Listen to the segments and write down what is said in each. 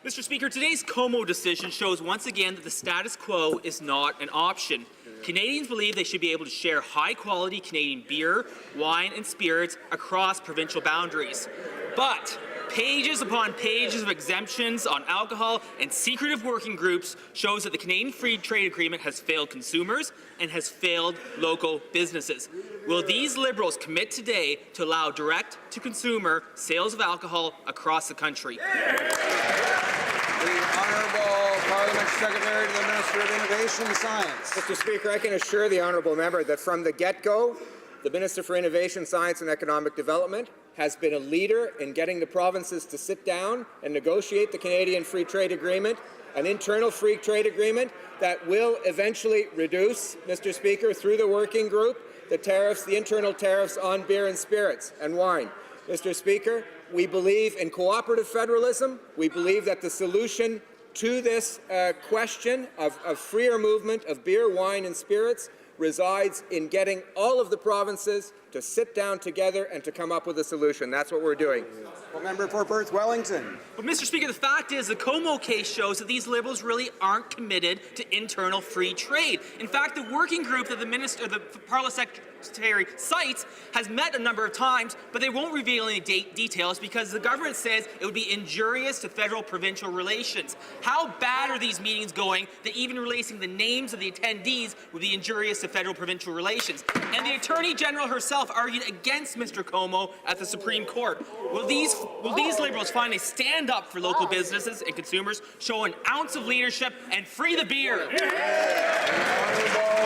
Mr. Speaker, today's Como decision shows once again that the status quo is not an option. Canadians believe they should be able to share high-quality Canadian beer, wine and spirits across provincial boundaries. But pages upon pages of exemptions on alcohol and secretive working groups shows that the Canadian Free Trade Agreement has failed consumers and has failed local businesses. Will these Liberals commit today to allow direct-to-consumer sales of alcohol across the country? The Honourable Parliament Secretary to the Minister of Innovation and Science. Mr. Speaker, I can assure the honourable member that from the get-go, the Minister for Innovation, Science and Economic Development has been a leader in getting the provinces to sit down and negotiate the Canadian Free Trade Agreement, an internal free trade agreement that will eventually reduce, Mr. Speaker, through the working group, the tariffs, the internal tariffs on beer and spirits and wine. Mr. Speaker, we believe in cooperative federalism. We believe that the solution to this question of freer movement of beer, wine and spirits resides in getting all of the provinces to sit down together and to come up with a solution. That's what we're doing. Well, member for Perth Wellington. But, Mr. Speaker, the fact is the Como case shows that these Liberals really aren't committed to internal free trade. In fact, the working group that the Parliament Secretary cites has met a number of times, but they won't reveal any details because the government says it would be injurious to federal-provincial relations. How bad are these meetings going that even releasing the names of the attendees would be injurious to federal-provincial relations? And the Attorney General herself argued against Mr. Como at the Supreme Court. Will these Liberals finally stand up for local businesses and consumers, show an ounce of leadership, and free the beer? Honourable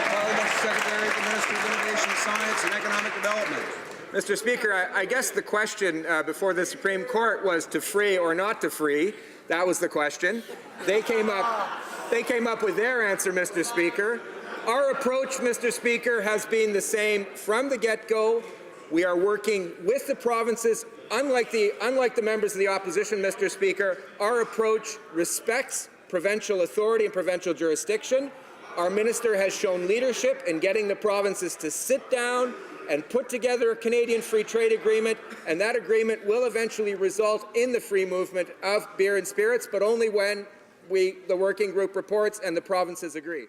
Parliament Secretary to the Minister of Innovation, Science and Economic Development. Mr. Speaker, I guess the question before the Supreme Court was to free or not to free. That was the question. They came up with their answer, Mr. Speaker. Our approach, Mr. Speaker, has been the same from the get-go. We are working with the provinces. Unlike the members of the opposition, Mr. Speaker, our approach respects provincial authority and provincial jurisdiction. Our minister has shown leadership in getting the provinces to sit down and put together a Canadian Free Trade Agreement, and that agreement will eventually result in the free movement of beer and spirits, but only when the working group reports and the provinces agree.